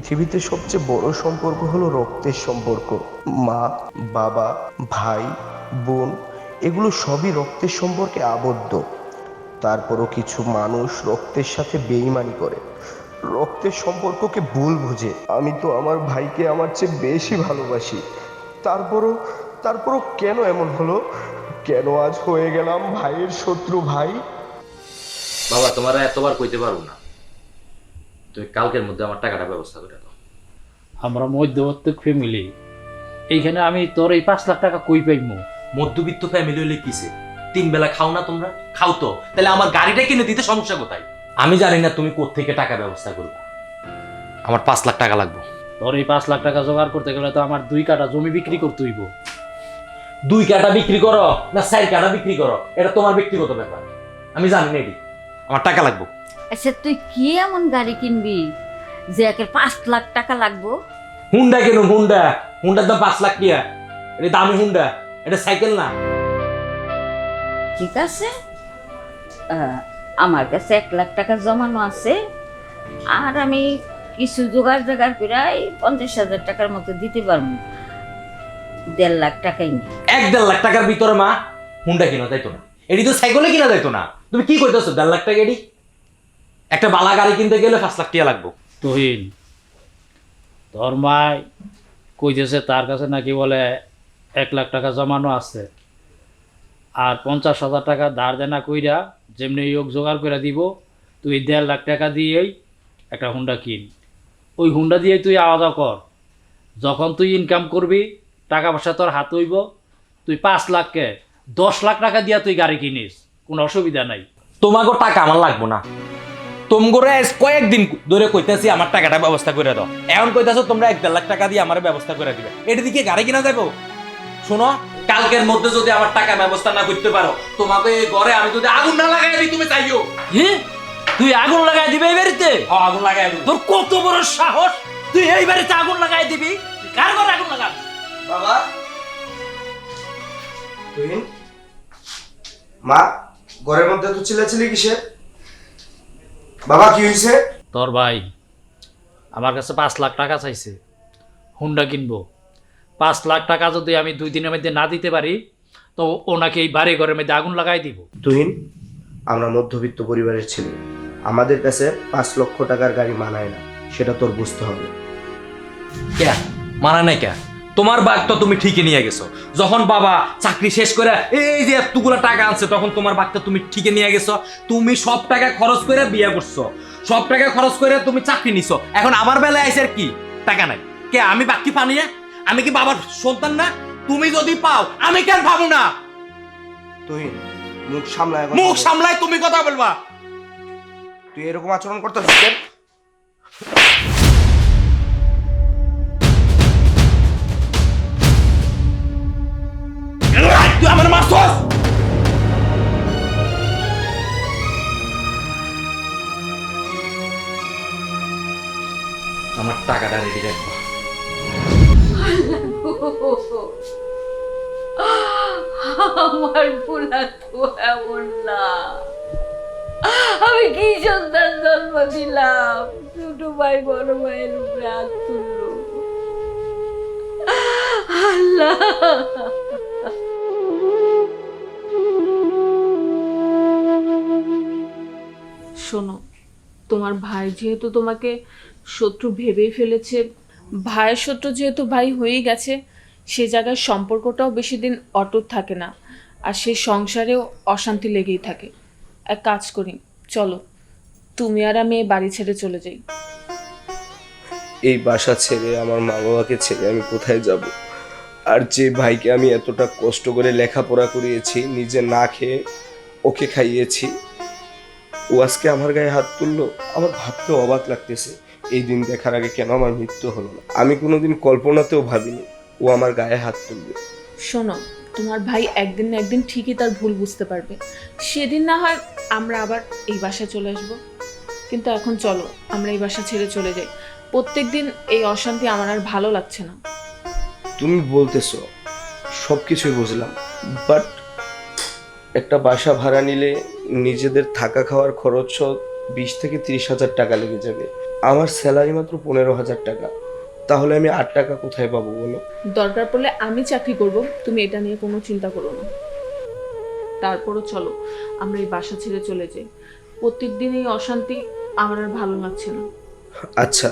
পৃথিবীতে সবচেয়ে বড় সম্পর্ক হলো রক্তের সম্পর্ক। মা, বাবা, ভাই, বোন, এগুলো সবই রক্তের সম্পর্কে আবদ্ধ। তারপরও কিছু মানুষ রক্তের সাথে বেইমানি করে, রক্তের সম্পর্ককে ভুল বুঝে। আমি তো আমার ভাইকে আমার চেয়ে বেশি ভালোবাসি। তারপরও তারপরও কেন এমন হলো? কেন আজ হয়ে গেলাম ভাইয়ের শত্রু ভাই? বাবা, তোমার এতবার কইতে পারবো না। তুমি কালকের মধ্যে আমার টাকাটা ব্যবস্থা করে দাও। আমরা মধ্যবর্তী ফ্যামিলি, এইখানে আমি তোর এই 5 লাখ টাকা কই পাইমু? মধ্যবিত্ত ফ্যামিলি হলে কিসে? 3 বেলা খাও না তোমরা? খাও তো, তাহলে আমার গাড়িটা কিনে দিতে সমস্যা কোথায়? আমি জানি না তুমি কোত্থেকে টাকা ব্যবস্থা করবে। আমার 5 লাখ টাকা লাগবে। তোর এই 5 লাখ টাকা জোগাড় করতে গেলে তো আমার 2 কাঠা জমি বিক্রি করতে হইব। 2 কাঠা বিক্রি করো না 4 কাঠা বিক্রি করো, এটা তোমার ব্যক্তিগত ব্যাপার। আমি জানি না এটি। আমার টাকা লাগবে। আচ্ছা, তুই কি এমন গাড়ি কিনবি যে একে 5 লাখ টাকা লাগবো? হুন্ডা কেন? হুন্ডার দাম 5 লাখ টিয়া। এটা দামি হুন্ডা, এটা সাইকেল না। ঠিক আছে, আমার কাছে 1 লাখ টাকা জমানো আছে, আর আমি কিছু জোগাড় করে 50,000 টাকার মতো দিতে পারবো। 1.5 লাখ টাকাই নেই। 1-1.5 লাখ টাকার ভিতরে মা হুন্ডা কিনা যাইতো না? এটি তো সাইকেলে কিনা যাইতো না। তুমি কি করতেছো? 1.5 লাখ টাকা এটি? একটা বালা গাড়ি কিনতে গেলে 5 লাখ টাকা লাগবে। তুহিন, তোর মাই কইতেছে তার কাছে নাকি বলে 1 লাখ টাকা জমানো আছে, আর 50,000 টাকা ধার দেনা কইরা যেমনি যোগ জোগাড় করে দিব, তুই 1.5 লাখ টাকা দিয়েই একটা হুন্ডা কিন। ওই হুন্ডা দিয়ে তুই আওয়া যাওয়া কর। যখন তুই ইনকাম করবি, টাকা পয়সা তোর হাত হইব, তুই 5 লাখকে 10 লাখ টাকা দিয়া তুই গাড়ি কিনিস, কোনো অসুবিধা নাই। তোমাকে টাকা আমার লাগবো না। তোমগোরে কয়েকদিন ধরে কইতেছি আমার টাকাটা ব্যবস্থা করে দাও, এখন কইতেছো তোমরা 1-1.5 লাখ টাকা দিয়ে আমার ব্যবস্থা করে দিবে। এটি দিকে গাড়ি কিনা যাবো? শোনো, কালকের মধ্যে যদি আমার টাকা ব্যবস্থা না করতে পারো, তোমাকে এই ঘরে আমি যদি আগুন না লাগাই দিই তুমি চাইও। হ্যাঁ, তুই আগুন লাগাই দিবি এই বাড়িতে? আগুন লাগাই দিই। তোর কত বড় সাহস, তুই এই বাড়িতে আগুন লাগাই দিবি? কার ঘরে আগুন লাগাবি? বাবা, তুহিন, মা, ঘরের মধ্যে তো চিল্লাচিল্লি কিসের? বাবা, কি হয়েছে? তোর ভাই আমার কাছে 5 লাখ টাকা চাইছে, হুন্ডা কিনবো। 5 লাখ টাকা যদি আমি 2 দিনের মধ্যে না দিতে পারি, তো ওনাকে এই বাড়ি ঘরের মধ্যে আগুন লাগাই দিব। তুহিন, আমরা মধ্যবিত্ত পরিবারের ছেলে, আমাদের কাছে 5 লক্ষ টাকার গাড়ি মানায় না, সেটা তোর বুঝতে হবে। কে মানা নাই কে? তোমার বাঘ তো তুমি ঠিকই নিয়ে গেছো। যখন বাবা চাকরি শেষ করে এই যে এতগুলো টাকা আনছে, তখন তোমার বাঘটা তুমি ঠিকই নিয়ে গেছো। তুমি সব টাকা খরচ করে বিয়ে করছো, সব টাকা খরচ করে তুমি চাকরি নিছো। এখন আমার বেলায় আইসে আর কি টাকা নাই? কে আমি বাকি পানি? আমি কি বাবার সন্তান না? তুমি যদি পাও আমি কেন পাবো না? তুহিন, মুখ সামলায় কথা মুখ বল। সামলায় তুমি কথা বলবা? তুই এরকম আচরণ করতেছিস কেন? তুই আমার মারছস? আমার টাকাটা রেডি রাখবো। আমার পোলা তো এমন না। আমি কি সন্তান জন্ম দিলাম? ছোট ভাই বড় ভাইয়ের উপরে হাত তুললো। আল্লাহ, শোনো, তোমার ভাই যেহেতু তোমাকে শত্রু ভেবেই ফেলেছে, ভাইয়ের শত্রু যেহেতু ভাই হয়েই গেছে, সে জায়গায় সম্পর্কটাও বেশি দিন অটুট থাকে না, আর সেই সংসারেও অশান্তি লেগেই থাকে। এক কাজ করি, চলো তুমি আর আমি এই বাড়ি ছেড়ে চলে যাই। এই বাসা ছেড়ে, আমার মা বাবাকে ছেড়ে আমি কোথায় যাব? আর যে ভাইকে আমি এতটা কষ্ট করে লেখাপড়া করিয়েছি, নিজে না খেয়ে ওকে খাইয়েছি, ও আজকে আমার গায়ে হাত তুললো। আমার ভাবতে অবাক লাগতেছে, এই দিন দেখার আগে কেন আমার মৃত্যু হলো না। আমি কোনোদিন কল্পনাতেও ভাবিনি ও আমার গায়ে হাত তুলবে। শোনো, তোমার ভাই একদিন না একদিন ঠিকই তার ভুল বুঝতে পারবে, সেদিন না হয় আমরা আবার এই বাসায় চলে আসব। কিন্তু এখন চলো আমরা এই বাসা ছেড়ে চলে যাই। প্রত্যেকদিন এই অশান্তি আমার আর ভালো লাগছে না। তুমি বলতেছো, সব কিছুই বুঝলাম, বাট একটা বাসা ভাড়া নিলে নিজেদের থাকা খাওয়ার খরচ 20 থেকে 30 হাজার টাকা লেগে যাবে। আমার স্যালারি মাত্র 15,000 টাকা, তাহলে আমি 8 টাকা কোথায় পাবো বলো? দরকার পড়লে আমি চাকরি করব, তুমি এটা নিয়ে কোনো চিন্তা করো না। তারপরও চলো আমরা এই বাসা ছেড়ে চলে যাই। প্রত্যেকদিন এই অশান্তি আমার আর ভালো লাগছে না। আচ্ছা,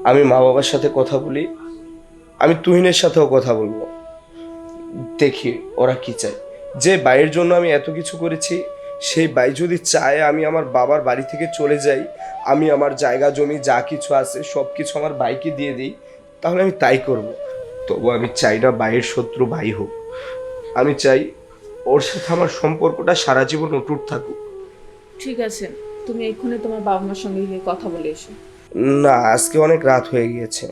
আমি মা বাবার সাথে কথা বলি, আমি তুহিনের সাথেও কথা বলবো, দেখি ওরা কি চায়। যে ভাইয়ের জন্য আমি এত কিছু করেছি, সেই ভাই যদি চায় আমি আমার বাবার বাড়ি থেকে চলে যাই, আমি আমার জায়গা জমি যা কিছু আছে সব কিছু আমার ভাইকে দিয়ে দিই, তাহলে আমি তাই করব। তবু আমি চাই না ভাইয়ের শত্রু ভাই হোক। আমি চাই ওর সাথে আমার সম্পর্কটা সারা জীবন অটুট থাকুক। ঠিক আছে, তুমি এক্ষুনি তোমার বাবা মার সঙ্গে গিয়ে কথা বলে এসো। না, আজকে অনেক রাত হয়ে গিয়েছে,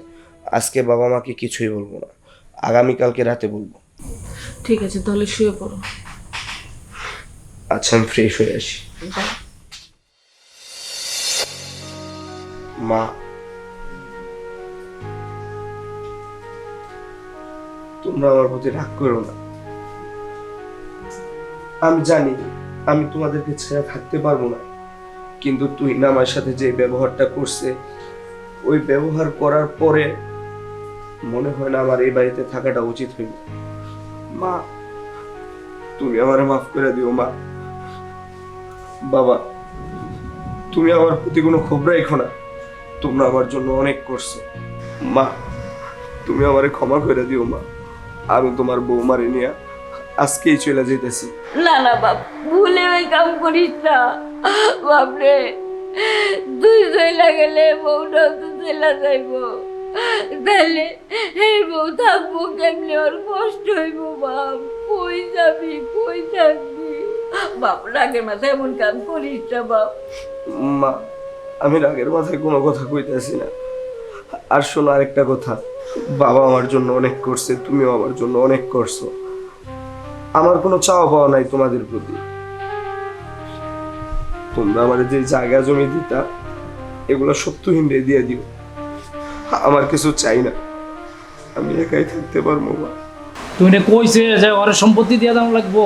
আজকে বাবা মাকে কিছুই বলবো না, আগামীকালকে রাতে বলবো। ঠিক আছে, তাহলে শুয়ে পড়ো। আচ্ছা, আমি ফ্রেশ হয়ে আসি। মা, তোমরা আমার প্রতি রাগ করো না। আমি জানি আমি তোমাদেরকে ছেড়ে থাকতে পারবো না, কিন্তু তুই না আমার সাথে যে ব্যবহারটা করছে, ওই ব্যবহার করার পরে মনে হয় না আমার এই বাড়িতে থাকাটা উচিত হইল। মা, তুমি আমারে মাফ করে দিও। মা, বাবা, তুমি আমার প্রতি কোনো ক্ষোভ রাখো না, তোমরা আমার জন্য অনেক করছো। মা, তুমি আমারে ক্ষমা করে দিও। মা, আমি তোমার বৌমারে নিয়ে আজকেই চলে যেতেছি। না না বাপ, ভুলে ওই কাম করিস না বাপরে। তুই চলে গেলে বউটাও তো চলে যাইব, তাহলে এই বউ থাকবো কেমনি? ওর কষ্ট হইব বাপ। কই যাবি, কই থাকবি? বাপ, রাগের মাথায় এমন কাম করিস না বাপ। মা, আমি রাগের মাথায় কোনো কথা কইতেছি না। আর শোনো আরেকটা কথা, বাবা আমার জন্য অনেক করছে, তুমিও আমার জন্য অনেক করছো। আমার কোনো চাওয়া পাওয়া নাই তোমাদের প্রতি। তোমরা আমার যে জায়গা জমি দিতা, এগুলো সত্যহীন দিয়ে দিও। আমার কিছু চাই না, আমি একাই থাকতে পারবো। মা, তুই না কইছে যে ওর সম্পত্তি দিয়ে দাম লাগবো?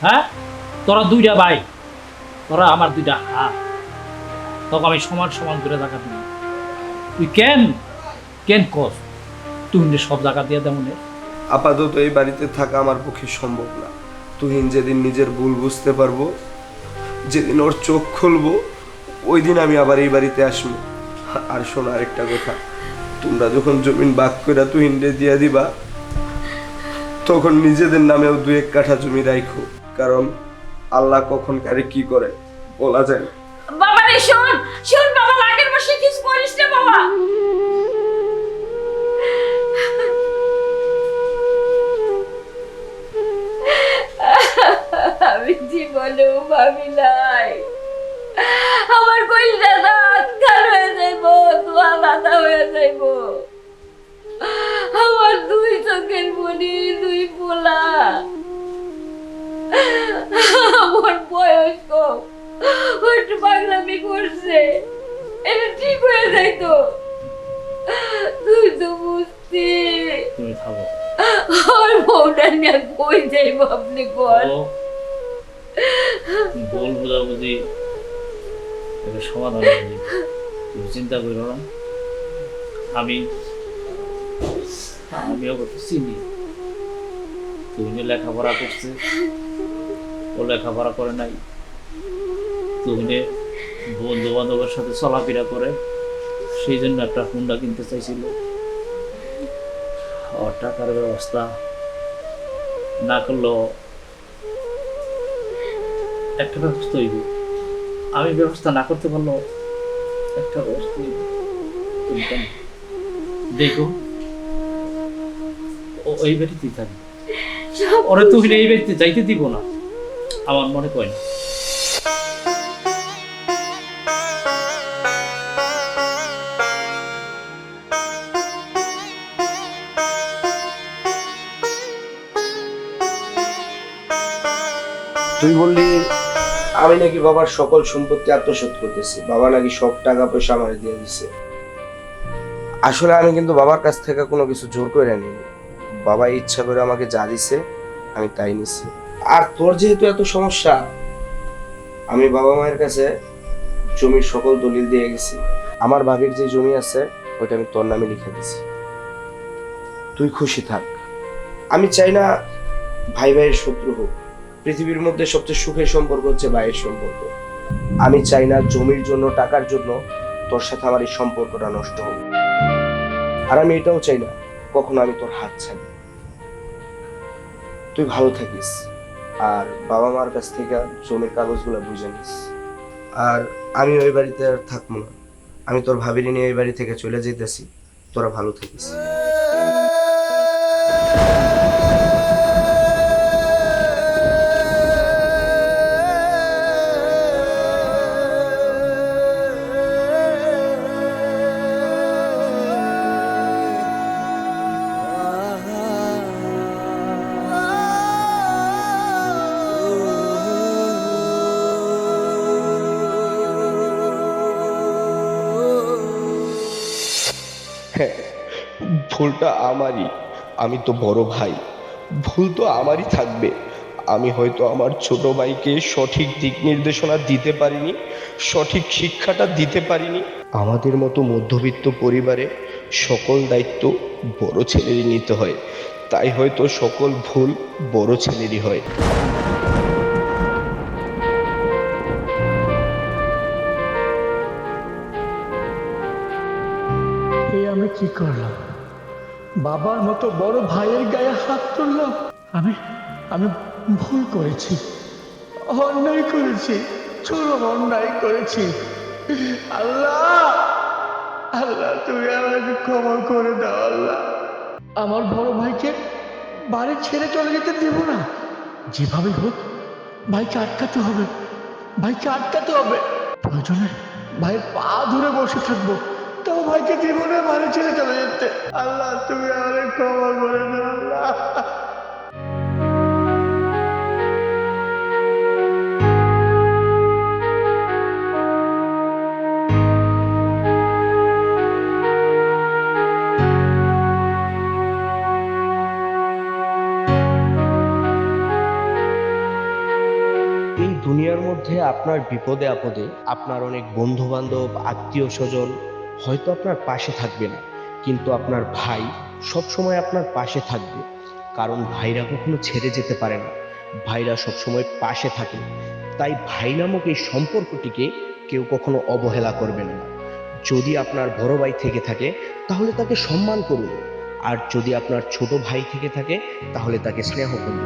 হ্যাঁ, তোরা দুইটা ভাই, তোরা আমার দুইটা হাত, তোকে আমি সমান সমান করে টাকা দিই। তুই কেন কেন কস তুই সব জায়গা দিয়ে দেমন? আপাতত এই বাড়িতে থাকা আমার পক্ষে সম্ভব না। তুহিন যেদিন নিজের ভুল বুঝতে পারবো, যেদিন ওর চোখ খুলবো, ওই দিন আমি আবার এই বাড়িতে আসবো। আর শোনো আরেকটা কথা, তোমরা যখন জমিন ভাগ করে তুহিনরে দিয়ে দিবা, তখন নিজেদের নামেও 2-1 কাঠা জমি রাখো, কারণ আল্লাহ কখন কারে কি করে বলা যায় না। বাবা রে, শোন শোন বাবা, রাগের বসে কিছু করিস না বাবা। আমি জীবনেও ভাবি নাই আমার কইলটা দাঁত কাল হয়ে যাইব, তো আলাদা হয়ে যাইব। আমার 2 চোখের মনি, 2 পোলা। আমার বয়স কম, ও একটু পাগলামি করছে, এটা ঠিক হয়ে যাইতো। তুই তো বুঝতি। তুমি থাকো, আর বউটা নিয়ে কই যাইব আপনি কর? বল বুঝাবুঝি এটা সমাধান হয়ে যাবে। তুমি চিন্তা করো না, আমিও কত চিনি। তুমি লেখাপড়া করছে, ও লেখাপড়া করে নাই। তুমি বন্ধু বান্ধবের সাথে চলাফেরা করে, সেই জন্য একটা হুন্ডা কিনতে চাইছিল। ওর টাকার ব্যবস্থা না করলেও একটা ব্যবস্থা হইব। আমি ব্যবস্থা না করতে পারলেও একটা ব্যবস্থা হইব। তুমি কেন দেখো, ও এই বাড়িতেই থাকবে। ওরা তো এই বাড়িতে যাইতে দিব না, আমার মনে কয় না। তুই বললি আমি নাকি বাবার সকল সম্পত্তি আত্মসাৎ করতেছি, বাবা নাকি সব টাকা পয়সা আমার দিয়ে দিছে। আসলে আমি কিন্তু বাবার কাছ থেকে কোনো কিছু জোর করে নিইনি, বাবা ইচ্ছা করে আমাকে যা দিছে আমি তাই নিছি। আর তোর যেহেতু এত সমস্যা, আমি বাবা মায়ের কাছে জমির সকল দলিল দিয়ে গেছি, আমার ভাবির যে জমি আছে ওইটা আমি তোর নামে লিখে দিছি, তুই খুশি থাক। আমি চাই না ভাই ভাইয়ের শত্রু হোক। পৃথিবীর মধ্যে সবচেয়ে সুখের সম্পর্ক হচ্ছে ভাইয়ের সম্পর্ক। আমি চাই না জমির জন্য, টাকার জন্য তোর সাথে আমার এই সম্পর্কটা নষ্ট হোক। আর আমি এটাও চাই না কখনো আমি তোর হাত ছাড়ি। তুই ভালো থাকিস, আর বাবা মার কাছ থেকে জমির কাগজগুলো বুঝে নিস। আর আমি ওই বাড়িতে আর থাকবো না, আমি তোর ভাবিনি নিয়ে ওই বাড়ি থেকে চলে যেতেছি। তোরা ভালো থাকিস। হ্যাঁ, ভুলটা আমারই, আমি তো বড় ভাই, ভুল তো আমারই থাকবে। আমি হয়তো আমার ছোট ভাইকে সঠিক দিক নির্দেশনা দিতে পারিনি, সঠিক শিক্ষাটা দিতে পারিনি। আমাদের মতো মধ্যবিত্ত পরিবারে সকল দায়িত্ব বড় ছেলেরই নিতে হয়, তাই হয়তো সকল ভুল বড় ছেলেরই হয়। আমি কি করলাম? বাবার মতো বড় ভাইয়ের গায়ে হাত তুললাম। আমি আমি ভুল করেছি, অন্যায় করেছি, চরম অন্যায় করেছি। আল্লাহ, আল্লাহ তুমি আমাকে ক্ষমা করে দাও। আল্লাহ, আমার বড় ভাইকে বাড়ি ছেড়ে চলে যেতে দেব না। যেভাবে হোক ভাইকে আটকাতে হবে, ভাইকে আটকাতে হবে। প্রয়োজনে ভাইয়ের পা ধরে বসে থাকবো, তাও ভাইকে জীবনে বাড়ি ছেড়ে চলে যেতে। আল্লাহ তুমি আমাকে ক্ষমা করে দাও। আল্লাহ, এই দুনিয়ার মধ্যে আপনার বিপদে আপদে আপনার অনেক বন্ধু বান্ধব, আত্মীয় স্বজন হয়তো আপনার পাশে থাকবে না, কিন্তু আপনার ভাই সব সময় আপনার পাশে থাকবে। কারণ ভাইরা কখনো ছেড়ে যেতে পারে না, ভাইরা সবসময় পাশে থাকে। তাই ভাই নামক এই সম্পর্কটিকে কেউ কখনো অবহেলা করবেন না। যদি আপনার বড় ভাই থেকে থাকে তাহলে তাকে সম্মান করুন, আর যদি আপনার ছোট ভাই থেকে থাকে তাহলে তাকে স্নেহ করুন।